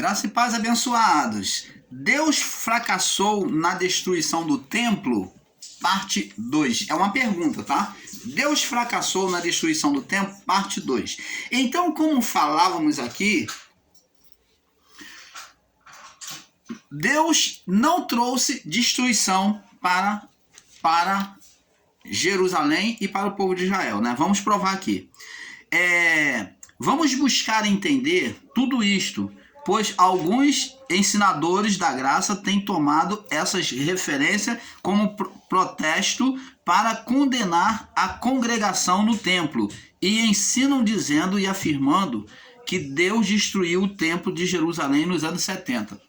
Graça e paz, abençoados. Deus fracassou na destruição do templo? Parte 2. É uma pergunta, tá? Deus fracassou na destruição do templo? Parte 2. Então, como falávamos aqui, Deus não trouxe destruição para Jerusalém e para o povo de Israel, né? Vamos provar aqui. Vamos buscar entender tudo isto, pois alguns ensinadores da graça têm tomado essas referências como protesto para condenar a congregação no templo e ensinam dizendo e afirmando que Deus destruiu o templo de Jerusalém nos anos 70.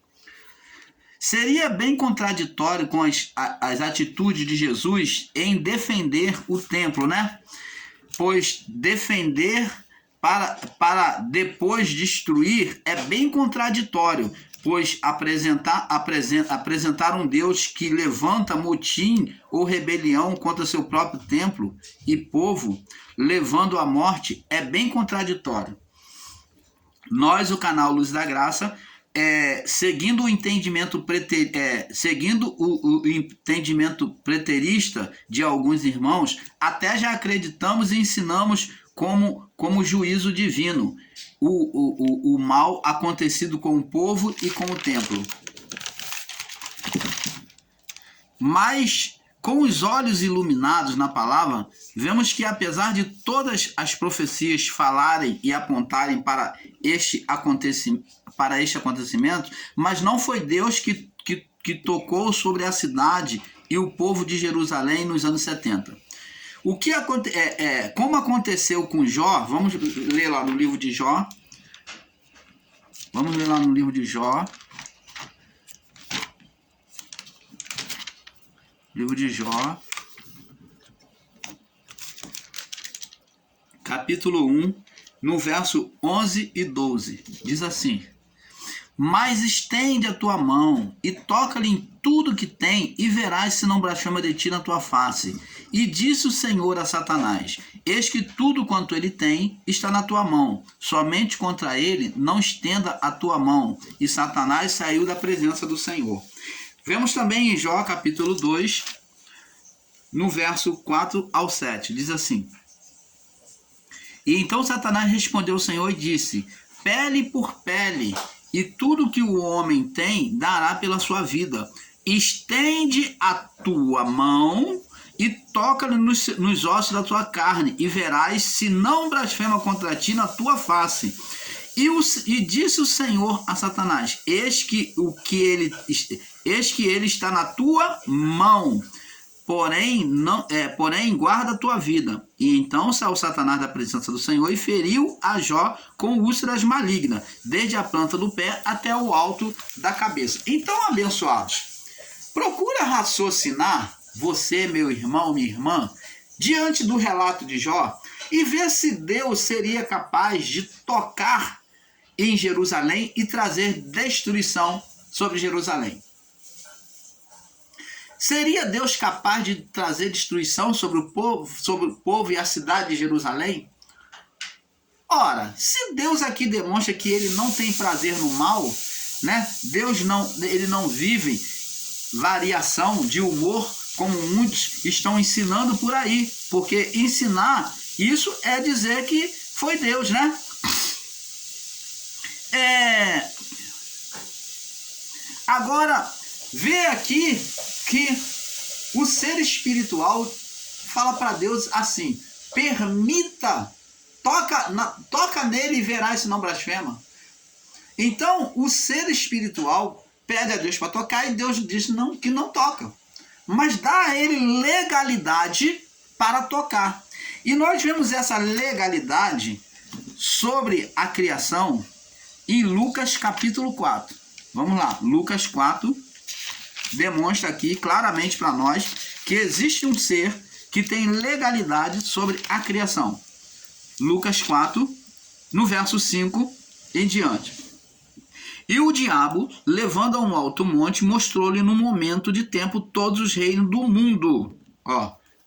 Seria bem contraditório com as atitudes de Jesus em defender o templo, né? Pois defender para depois destruir é bem contraditório, pois apresentar um Deus que levanta motim ou rebelião contra seu próprio templo e povo, levando à morte, é bem contraditório. Nós, o canal Luz da Graça, seguindo o entendimento preterista de alguns irmãos, até já acreditamos e ensinamos como juízo divino o mal acontecido com o povo e com o templo. Mas com os olhos iluminados na palavra, vemos que apesar de todas as profecias falarem e apontarem para este acontecimento, mas não foi Deus que tocou sobre a cidade e o povo de Jerusalém nos anos 70. Como aconteceu com Jó, vamos ler lá no livro de Jó. Vamos ler lá no livro de Jó. Livro de Jó, capítulo 1, no verso 11 e 12. Diz assim: mas estende a tua mão e toca-lhe em tudo que tem, e verás se não blasfema de ti na tua face. E disse o Senhor a Satanás: eis que tudo quanto ele tem está na tua mão, somente contra ele não estenda a tua mão. E Satanás saiu da presença do Senhor. Vemos também em Jó, capítulo 2, no verso 4 ao 7. Diz assim: e então Satanás respondeu ao Senhor e disse: pele por pele, e tudo que o homem tem dará pela sua vida. Estende a tua mão e toca-lhe nos ossos da tua carne, e verás se não blasfema contra ti na tua face. E disse o Senhor a Satanás: eis que ele está na tua mão, porém guarda a tua vida. E então saiu Satanás da presença do Senhor e feriu a Jó com úlceras malignas, desde a planta do pé até o alto da cabeça. Então, abençoados, procura raciocinar, você, meu irmão, minha irmã, diante do relato de Jó, e ver se Deus seria capaz de tocar em Jerusalém e trazer destruição sobre Jerusalém. Seria Deus capaz de trazer destruição sobre o povo e a cidade de Jerusalém? Ora, se Deus aqui demonstra que ele não tem prazer no mal, né? Ele não vive variação de humor como muitos estão ensinando por aí, porque ensinar isso é dizer que foi Deus, né? Agora, vê aqui que o ser espiritual fala para Deus assim: permita, toca nele e verás se não blasfema. Então, o ser espiritual pede a Deus para tocar e Deus diz que não toca, mas dá a ele legalidade para tocar. E nós vemos essa legalidade sobre a criação em Lucas capítulo 4. Vamos lá, Lucas 4 demonstra aqui claramente para nós que existe um ser que tem legalidade sobre a criação. Lucas 4, no verso 5 em diante. E o diabo, levando a um alto monte, mostrou-lhe no momento de tempo todos os reinos do mundo.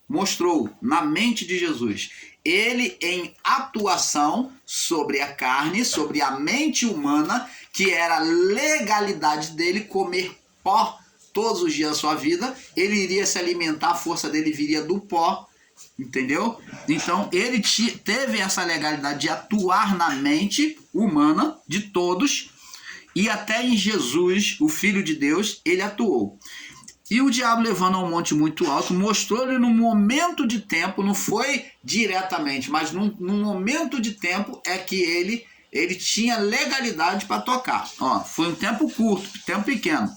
Mostrou na mente de Jesus. Ele em atuação sobre a carne, sobre a mente humana, que era a legalidade dele comer pó todos os dias da sua vida, ele iria se alimentar, a força dele viria do pó, entendeu? Então ele teve essa legalidade de atuar na mente humana de todos, e até em Jesus, o Filho de Deus, ele atuou. E o diabo, levando a um monte muito alto, mostrou-lhe num momento de tempo, não foi diretamente, mas num momento de tempo é que ele tinha legalidade para tocar. Ó, foi um tempo curto, tempo pequeno.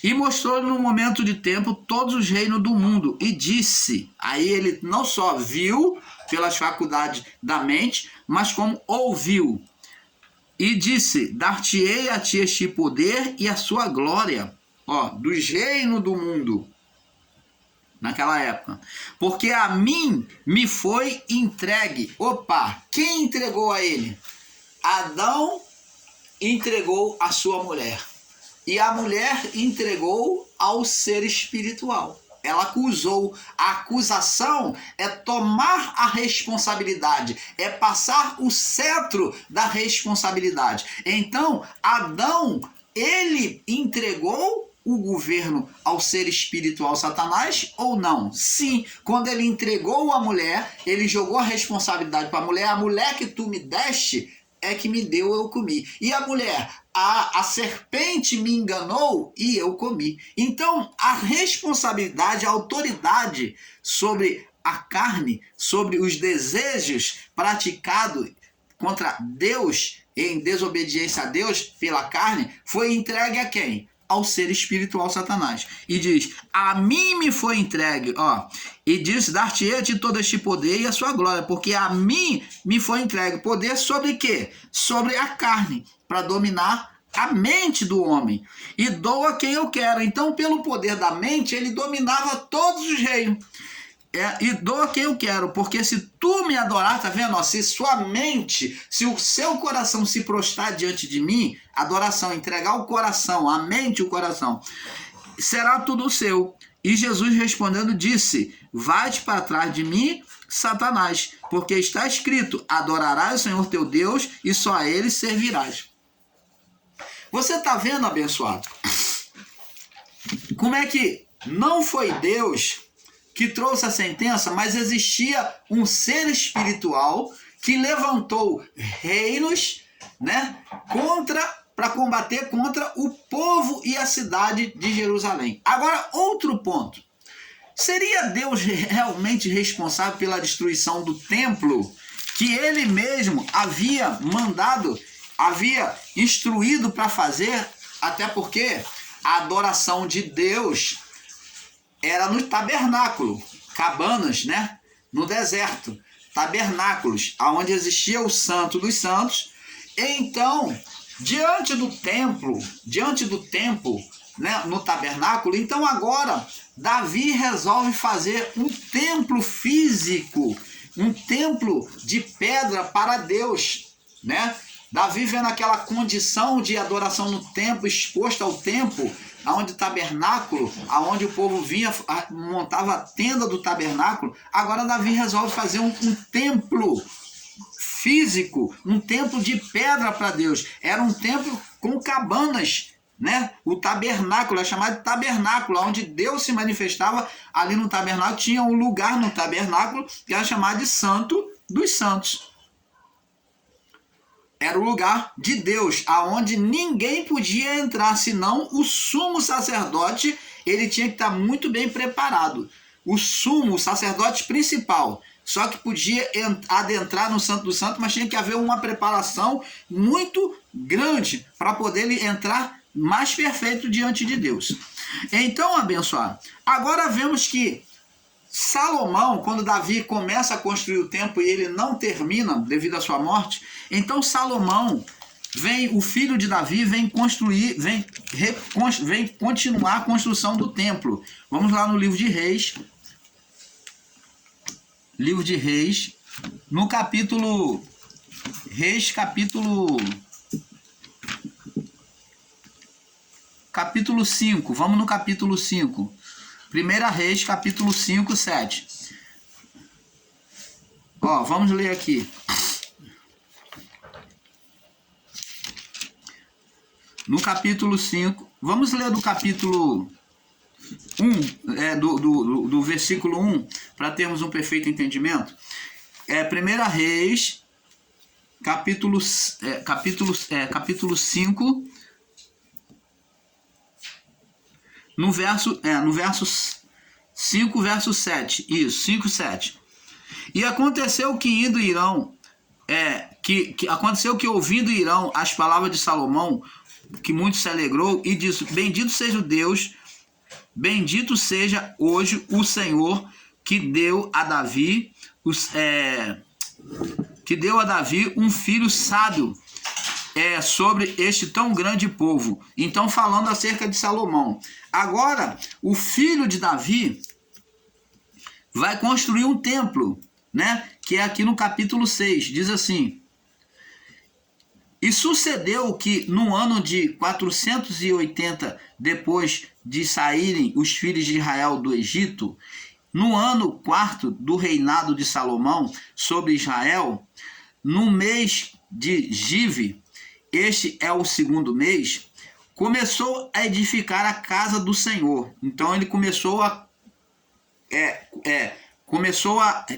E mostrou-lhe num momento de tempo todos os reinos do mundo. E disse, aí ele não só viu pelas faculdades da mente, mas como ouviu. E disse, dar-te-ei a ti este poder e a sua glória, ó, dos reinos do mundo, naquela época. Porque a mim me foi entregue. Opa, quem entregou a ele? Adão entregou a sua mulher. E a mulher entregou ao ser espiritual. Ela acusou. A acusação é tomar a responsabilidade, é passar o cetro da responsabilidade. Então, Adão, ele entregou o governo ao ser espiritual Satanás ou não? Sim, quando ele entregou a mulher, ele jogou a responsabilidade para a mulher que tu me deste é que me deu, eu comi. E a mulher, a serpente me enganou e eu comi. Então, a responsabilidade, a autoridade sobre a carne, sobre os desejos praticados contra Deus, em desobediência a Deus pela carne, foi entregue a quem? Ao ser espiritual Satanás. E diz, a mim me foi entregue, ó, e diz, dar-te-ei todo este poder e a sua glória, porque a mim me foi entregue poder sobre quê? Sobre a carne, para dominar a mente do homem, e dou a quem eu quero. Então, pelo poder da mente, ele dominava todos os reinos. E dou a quem eu quero, porque se tu me adorar, tá vendo? Ó, se sua mente, se o seu coração se prostrar diante de mim, adoração, entregar o coração, a mente e o coração, será tudo seu. E Jesus respondendo disse, vai-te para trás de mim, Satanás, porque está escrito, adorarás o Senhor teu Deus e só a ele servirás. Você tá vendo, abençoado? Como é que não foi Deus que trouxe a sentença, mas existia um ser espiritual que levantou reinos, né, para combater contra o povo e a cidade de Jerusalém. Agora, outro ponto. Seria Deus realmente responsável pela destruição do templo que ele mesmo havia mandado, havia instruído para fazer? Até porque a adoração de Deus era no tabernáculo, cabanas, né? No deserto, tabernáculos, onde existia o Santo dos Santos. Então, diante do templo, né, no tabernáculo, então agora Davi resolve fazer um templo físico, um templo de pedra para Deus, né? Davi vendo aquela condição de adoração no templo, exposta ao templo, aonde o tabernáculo, aonde o povo vinha, montava a tenda do tabernáculo. Agora Davi resolve fazer um templo físico, um templo de pedra para Deus. Era um templo com cabanas, né? O tabernáculo é chamado de tabernáculo, onde Deus se manifestava ali no tabernáculo. Tinha um lugar no tabernáculo que era chamado de Santo dos Santos. Era o lugar de Deus, aonde ninguém podia entrar, senão o sumo sacerdote. Ele tinha que estar muito bem preparado. O sacerdote principal, só que podia adentrar no Santo do Santo, mas tinha que haver uma preparação muito grande para poder ele entrar mais perfeito diante de Deus. Então, abençoado, agora vemos que Salomão, quando Davi começa a construir o templo e ele não termina devido à sua morte, então Salomão, o filho de Davi, vem continuar a construção do templo. Vamos lá no livro de Reis. Livro de Reis, no capítulo 5. Vamos no capítulo 5. 1 Reis, capítulo 5, 7. Ó, vamos ler aqui. no capítulo 5, vamos ler do capítulo 1, do versículo 1, para termos um perfeito entendimento. 1 Reis, capítulo 5, no verso 5, verso 7. Isso, 5, 7. E aconteceu que indo Irão, aconteceu que ouvindo Irão as palavras de Salomão, que muito se alegrou, e disse: bendito seja o Deus, bendito seja hoje o Senhor, que deu a Davi um filho sábio sobre este tão grande povo. Então, falando acerca de Salomão. Agora, o filho de Davi vai construir um templo, né? Que é aqui no capítulo 6, diz assim: e sucedeu que no ano de 480, depois de saírem os filhos de Israel do Egito, no ano 4º do reinado de Salomão sobre Israel, no mês de Give, este é o 2º mês, começou a edificar a casa do Senhor. Então ele começou a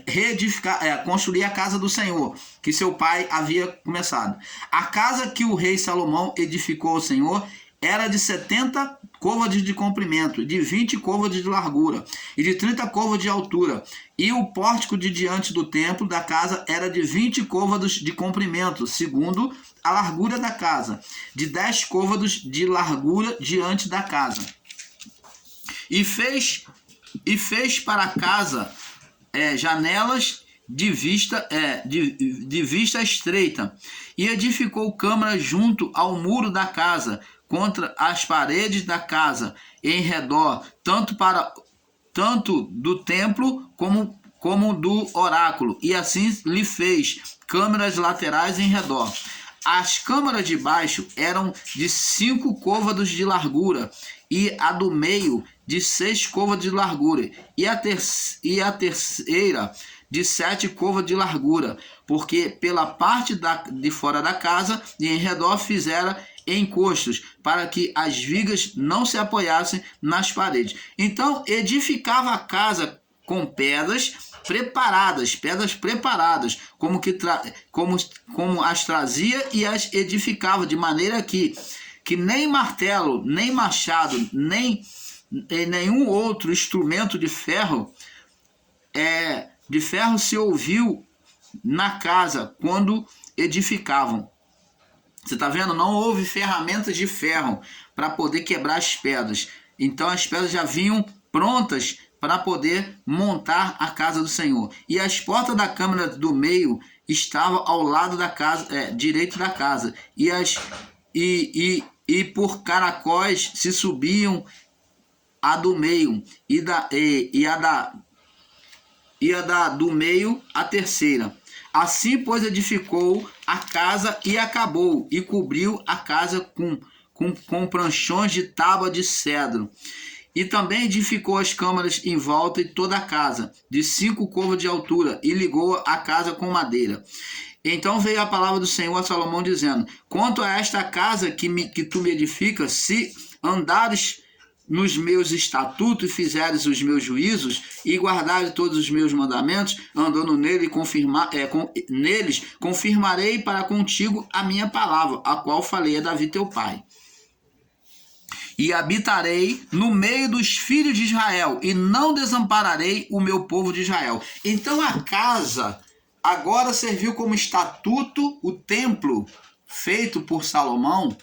reedificar, construir a casa do Senhor, que seu pai havia começado. A casa que o rei Salomão edificou ao Senhor era de 70 côvados de comprimento, de 20 côvados de largura e de 30 côvados de altura. E o pórtico de diante do templo da casa era de 20 côvados de comprimento, segundo a largura da casa, de 10 côvados de largura diante da casa. E fez para a casa janelas de vista estreita, e edificou câmaras junto ao muro da casa, contra as paredes da casa, em redor, tanto do templo como do oráculo, e assim lhe fez câmaras laterais em redor. As câmaras de baixo eram de 5 côvados de largura, e a do meio de 6 côvados de largura, e a terceira de 7 côvados de largura, porque pela parte de fora da casa e em redor fizera encostos, para que as vigas não se apoiassem nas paredes. Então edificava a casa com pedras preparadas, como as trazia e as edificava, de maneira que nem martelo, nem machado, nem nenhum outro instrumento de ferro se ouviu na casa quando edificavam. Você está vendo? Não houve ferramentas de ferro para poder quebrar as pedras. Então as pedras já vinham prontas para poder montar a casa do Senhor. E as portas da câmara do meio estavam ao lado da casa, direito da casa. E por caracóis se subiam a do meio, do meio a terceira. Assim, pois, edificou a casa e acabou, e cobriu a casa com pranchões de tábua de cedro. E também edificou as câmaras em volta de toda a casa, de 5 côvados de altura, e ligou a casa com madeira. Então veio a palavra do Senhor a Salomão, dizendo: quanto a esta casa que tu me edificas, se andares nos meus estatutos, fizeres os meus juízos e guardares todos os meus mandamentos, andando neles, confirmarei para contigo a minha palavra, a qual falei a Davi teu pai. E habitarei no meio dos filhos de Israel, e não desampararei o meu povo de Israel. Então a casa agora serviu como estatuto, o templo feito por Salomão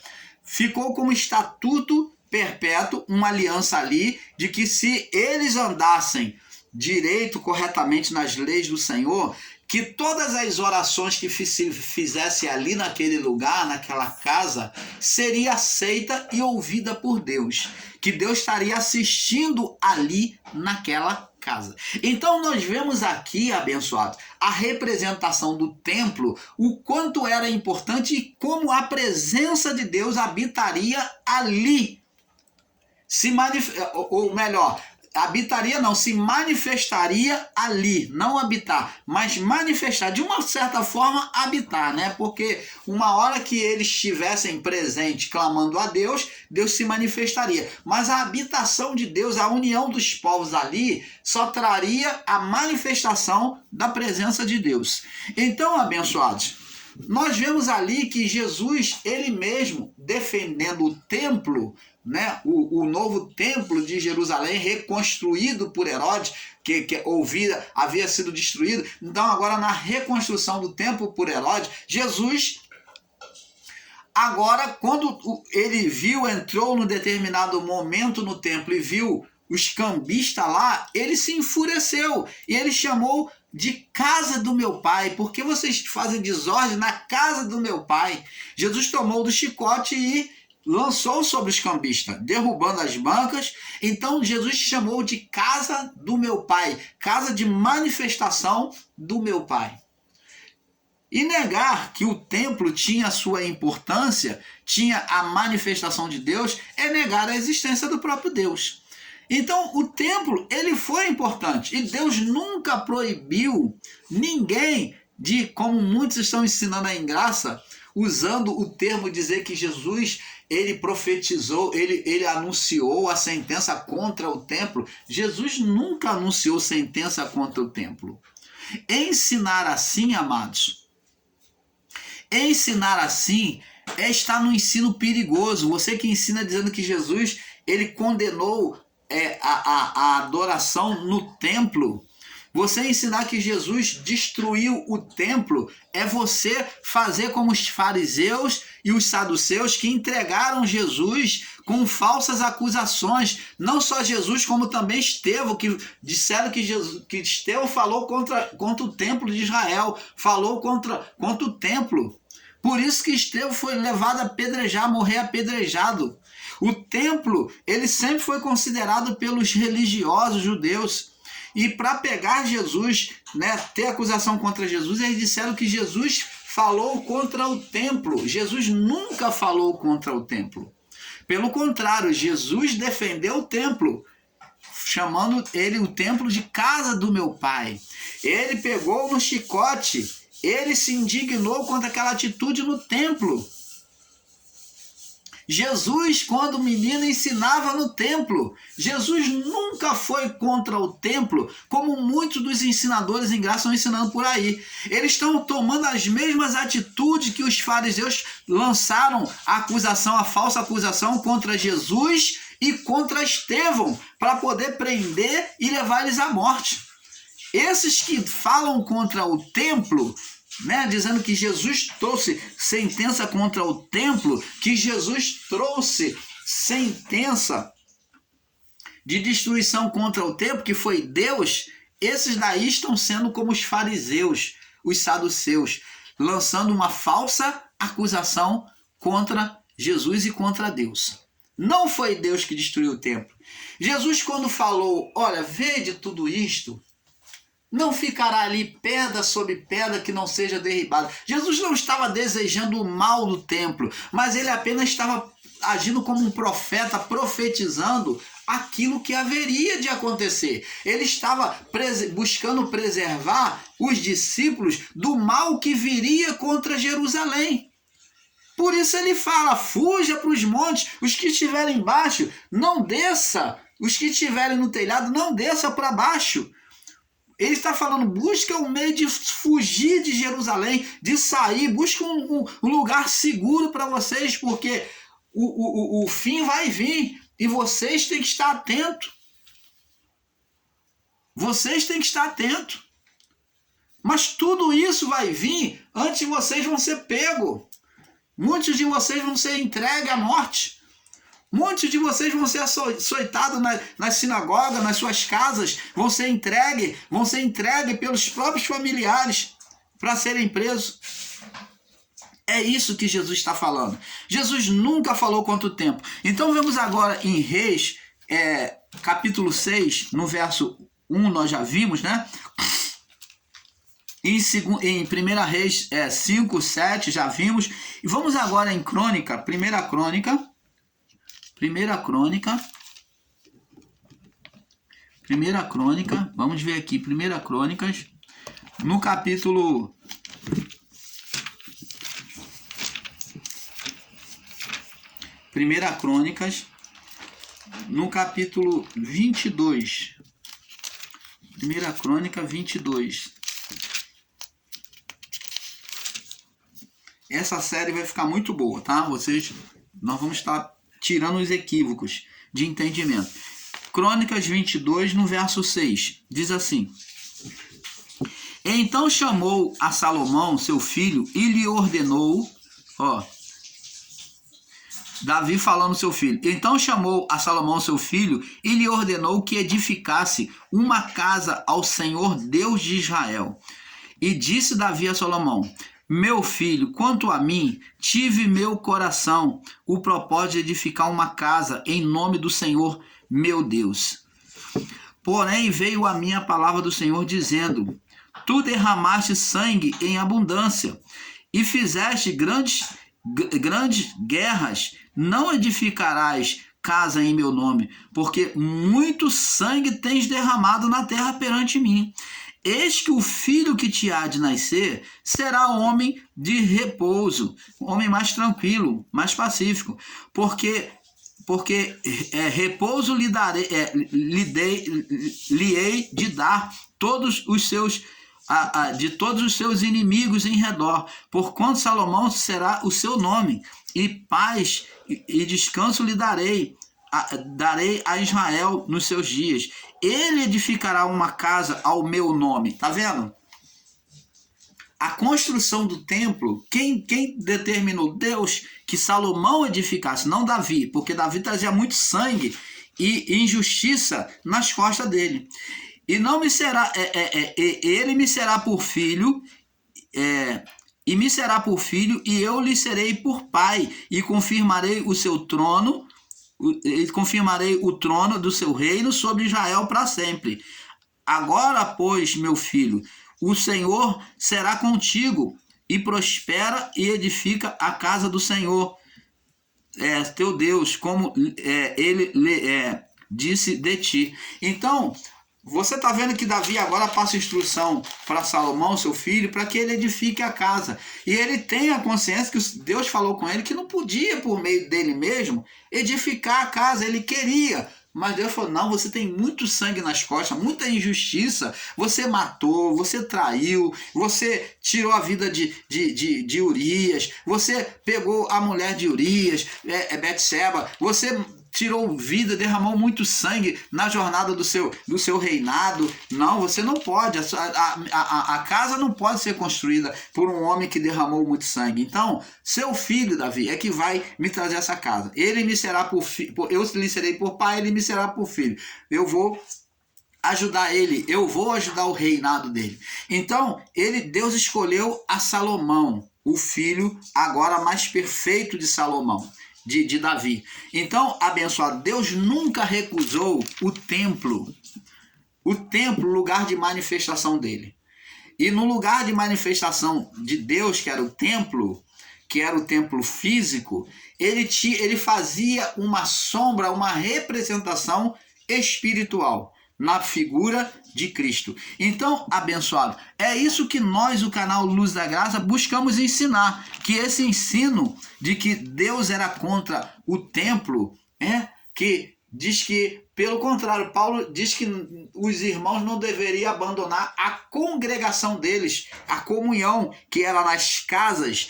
ficou como estatuto perpétuo, uma aliança ali, de que se eles andassem direito, corretamente nas leis do Senhor, que todas as orações que se fizesse ali naquele lugar, naquela casa, seria aceita e ouvida por Deus, que Deus estaria assistindo ali naquela casa. Então nós vemos aqui, abençoados, a representação do templo, o quanto era importante e como a presença de Deus habitaria ali. Ou melhor, habitaria não, se manifestaria ali, não habitar, mas manifestar, de uma certa forma habitar, né? Porque uma hora que eles estivessem presentes clamando a Deus, Deus se manifestaria. Mas a habitação de Deus, a união dos povos ali, só traria a manifestação da presença de Deus. Então, abençoados, nós vemos ali que Jesus, ele mesmo, defendendo o templo, né, o novo templo de Jerusalém, reconstruído por Herodes, que havia sido destruído. Então, agora, na reconstrução do templo por Herodes, Jesus, agora, quando ele viu, entrou num determinado momento no templo e viu os cambistas lá, ele se enfureceu e ele chamou de casa do meu pai, porque vocês fazem desordem na casa do meu pai. Jesus tomou do chicote e lançou sobre os cambistas, derrubando as bancas. Então Jesus chamou de casa do meu pai, casa de manifestação do meu pai. E negar que o templo tinha a sua importância, tinha a manifestação de Deus, é negar a existência do próprio Deus. Então, o templo, ele foi importante. E Deus nunca proibiu ninguém de, como muitos estão ensinando aí em graça, usando o termo dizer que Jesus, ele profetizou, ele anunciou a sentença contra o templo. Jesus nunca anunciou sentença contra o templo. Ensinar assim, amados, ensinar assim é estar no ensino perigoso. Você que ensina dizendo que Jesus, ele condenou a adoração no templo. Você ensinar que Jesus destruiu o templo é você fazer como os fariseus e os saduceus, que entregaram Jesus com falsas acusações. Não só Jesus, como também Estevão, que disseram que Estevão falou contra o templo de Israel, falou contra o templo. Por isso que Estevão foi levado a apedrejar, morrer apedrejado. O templo, ele sempre foi considerado pelos religiosos judeus. E para pegar Jesus, né, ter acusação contra Jesus, eles disseram que Jesus falou contra o templo. Jesus nunca falou contra o templo. Pelo contrário, Jesus defendeu o templo, chamando ele o templo de casa do meu pai. Ele pegou no chicote, ele se indignou contra aquela atitude no templo. Jesus, quando menino, ensinava no templo. Jesus nunca foi contra o templo, como muitos dos ensinadores em graça estão ensinando por aí. Eles estão tomando as mesmas atitudes que os fariseus lançaram a acusação, a falsa acusação contra Jesus e contra Estevão, para poder prender e levar eles à morte. Esses que falam contra o templo, né, dizendo que Jesus trouxe sentença contra o templo, que Jesus trouxe sentença de destruição contra o templo, que foi Deus, esses daí estão sendo como os fariseus, os saduceus, lançando uma falsa acusação contra Jesus e contra Deus. Não foi Deus que destruiu o templo. Jesus, quando falou, olha, vede tudo isto, não ficará ali pedra sobre pedra que não seja derribada. Jesus não estava desejando o mal no templo, mas ele apenas estava agindo como um profeta, profetizando aquilo que haveria de acontecer. Ele estava buscando preservar os discípulos do mal que viria contra Jerusalém. Por isso ele fala, fuja para os montes, os que estiverem embaixo, não desça, os que estiverem no telhado, não desça para baixo. Ele está falando, busca um meio de fugir de Jerusalém, de sair, busca um lugar seguro para vocês, porque o fim vai vir e vocês têm que estar atentos. Vocês têm que estar atentos. Mas tudo isso vai vir antes de vocês vão ser pegos. Muitos de vocês vão ser entregues à morte. Muitos de vocês vão ser açoitados nas sinagogas, nas suas casas, vão ser entregues pelos próprios familiares para serem presos. É isso que Jesus está falando. Jesus nunca falou contra o templo. Então vamos agora em Reis, capítulo 6, no verso 1, nós já vimos, né? Em 1 Reis 5, 7, já vimos. E vamos agora em Crônica, 1 Crônica, Primeira Crônica, vamos ver aqui, Primeira Crônicas, no capítulo... Primeira Crônicas, no capítulo 22. Primeira Crônica 22. Essa série vai ficar muito boa, tá? Nós vamos estar tirando os equívocos de entendimento. Crônicas 22, no verso 6, diz assim: Então chamou a Salomão, seu filho, e lhe ordenou, Davi falando seu filho. Então chamou a Salomão, seu filho, e lhe ordenou que edificasse uma casa ao Senhor Deus de Israel. E disse Davi a Salomão: Meu filho, quanto a mim, tive meu coração o propósito de edificar uma casa em nome do Senhor meu Deus. Porém veio a minha palavra do Senhor dizendo: Tu derramaste sangue em abundância e fizeste grandes guerras. Não edificarás casa em meu nome, porque muito sangue tens derramado na terra perante mim. Eis que o filho que te há de nascer será homem de repouso, homem mais tranquilo, mais pacífico, porque repouso lhe hei de dar todos os seus de todos os seus inimigos em redor, porquanto Salomão será o seu nome, e paz e descanso lhe darei a Israel nos seus dias. Ele edificará uma casa ao meu nome. Tá vendo? A construção do templo, quem determinou? Deus, que Salomão edificasse, não Davi, porque Davi trazia muito sangue e injustiça nas costas dele. E não me será, ele me será por filho, e me será por filho, e eu lhe serei por pai, e confirmarei o seu trono, e confirmarei o trono do seu reino sobre Israel para sempre. Agora, pois, meu filho, o Senhor será contigo, e prospera e edifica a casa do Senhor, teu Deus, como ele disse de ti. Então, você está vendo que Davi agora passa instrução para Salomão, seu filho, para que ele edifique a casa. E ele tem a consciência que Deus falou com ele que não podia, por meio dele mesmo, edificar a casa. Ele queria, mas Deus falou: não, você tem muito sangue nas costas, muita injustiça. Você matou, você traiu, você tirou a vida de Urias, você pegou a mulher de Urias, Betseba, você tirou vida, derramou muito sangue na jornada do seu reinado. Não, você não pode. A casa não pode ser construída por um homem que derramou muito sangue. Então, seu filho, Davi, é que vai me trazer essa casa. Ele me será por filho, eu lhe serei por pai, ele me será por filho. Eu vou ajudar ele, eu vou ajudar o reinado dele. Então, Deus escolheu a Salomão, o filho agora mais perfeito de Salomão. De Davi. Então, abençoado, Deus nunca recusou o templo, lugar de manifestação dele. E no lugar de manifestação de Deus, que era o templo físico, ele fazia uma sombra, uma representação espiritual na figura de Cristo. Então, abençoado, é isso que nós, o canal Luz da Graça, buscamos ensinar, que esse ensino de que Deus era contra o templo, que diz que, pelo contrário, Paulo diz que os irmãos não deveriam abandonar a congregação deles, a comunhão que era nas casas,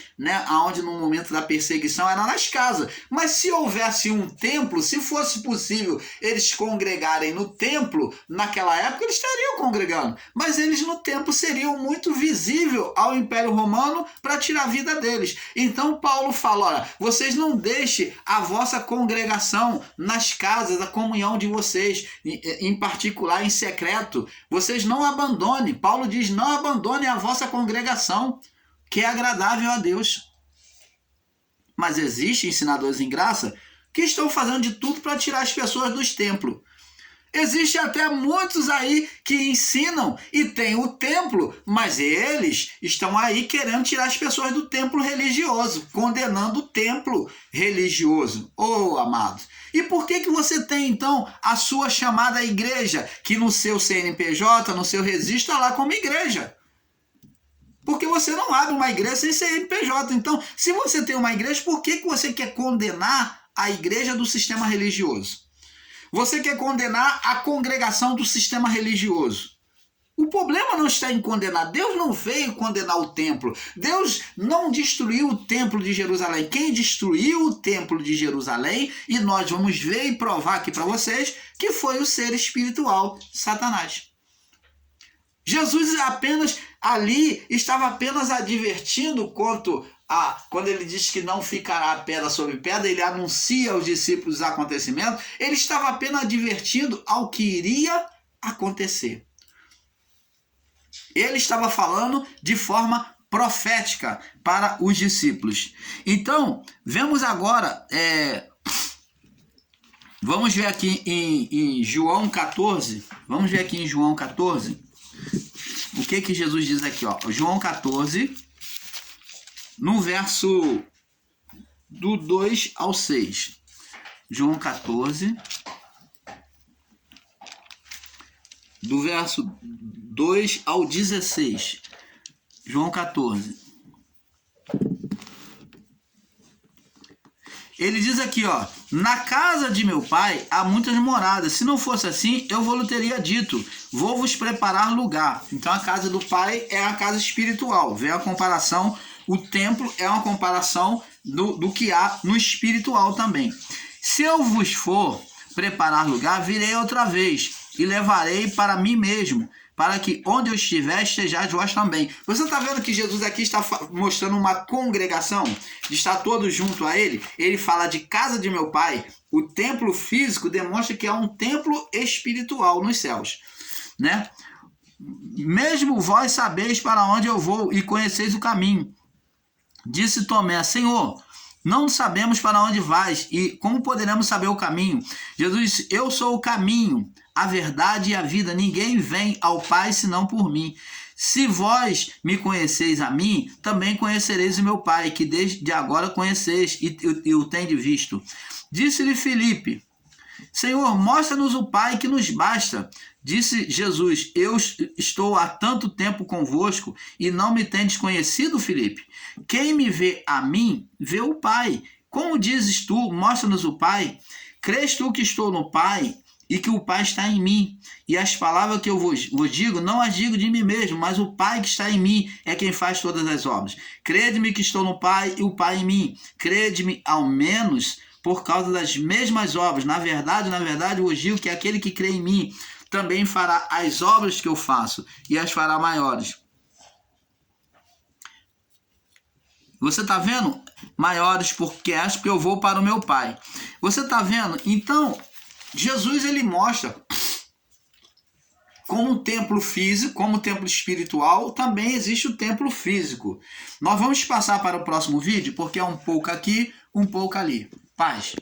onde no momento da perseguição era nas casas. Mas se houvesse um templo, se fosse possível eles congregarem no templo, naquela época eles estariam congregando, mas eles no templo seriam muito visível ao Império Romano para tirar a vida deles. Então Paulo fala: olha, vocês não deixem a vossa congregação nas casas, a comunhão de vocês, em particular em secreto, vocês não abandonem. Paulo diz: não abandone a vossa congregação, que é agradável a Deus. Mas existem ensinadores em graça que estão fazendo de tudo para tirar as pessoas dos templos. Existe até muitos aí que ensinam e tem o templo, mas eles estão aí querendo tirar as pessoas do templo religioso, condenando o templo religioso. Ô, amados, e por que você tem, então, a sua chamada igreja, que no seu CNPJ, no seu registro, está lá como igreja? Porque você não abre uma igreja sem CNPJ. Então, se você tem uma igreja, por que você quer condenar a igreja do sistema religioso? Você quer condenar a congregação do sistema religioso? O problema não está em condenar. Deus não veio condenar o templo. Deus não destruiu o templo de Jerusalém. Quem destruiu o templo de Jerusalém, e nós vamos ver e provar aqui para vocês, que foi o ser espiritual, Satanás. Jesus apenas ali estava apenas advertindo quando ele diz que não ficará pedra sobre pedra, ele anuncia aos discípulos os acontecimentos, ele estava apenas advertindo ao que iria acontecer. Ele estava falando de forma profética para os discípulos. Então, vemos agora, vamos ver aqui em João 14, vamos ver aqui em João 14, o que Jesus diz aqui, ó, João 14, no verso do 2 ao 6. João 14, do verso 2 ao 16. João 14. Ele diz aqui, ó, na casa de meu pai há muitas moradas. Se não fosse assim, eu vos teria dito, vou vos preparar lugar. Então a casa do pai é a casa espiritual. Vem a comparação, o templo é uma comparação do que há no espiritual também. Se eu vos for preparar lugar, virei outra vez e levarei para mim mesmo, para que onde eu estiver, estejais vós também. Você está vendo que Jesus aqui está mostrando uma congregação, de estar todos junto a ele? Ele fala de casa de meu pai. O templo físico demonstra que é um templo espiritual nos céus, né? Mesmo vós sabeis para onde eu vou e conheceis o caminho. Disse Tomé, Senhor, não sabemos para onde vais e como poderemos saber o caminho? Jesus disse, eu sou o caminho, a verdade e a vida. Ninguém vem ao Pai senão por mim. Se vós me conheceis a mim, também conhecereis o meu Pai, que desde agora conheceis e o tendes visto. Disse-lhe Filipe, Senhor, mostra-nos o Pai que nos basta. Disse Jesus, eu estou há tanto tempo convosco e não me tendes conhecido, Filipe? Quem me vê a mim, vê o Pai. Como dizes tu, mostra-nos o Pai? Crês tu que estou no Pai e que o Pai está em mim? E as palavras que eu vos digo, não as digo de mim mesmo, mas o Pai que está em mim é quem faz todas as obras. Crede-me que estou no Pai e o Pai em mim. Crede-me ao menos por causa das mesmas obras. Na verdade, eu vos digo que aquele que crê em mim também fará as obras que eu faço e as fará maiores. Você está vendo? Maiores porque acho que eu vou para o meu Pai. Você está vendo? Então, Jesus ele mostra como um templo físico, como um templo espiritual, também existe o templo físico. Nós vamos passar para o próximo vídeo porque é um pouco aqui, um pouco ali. Paz.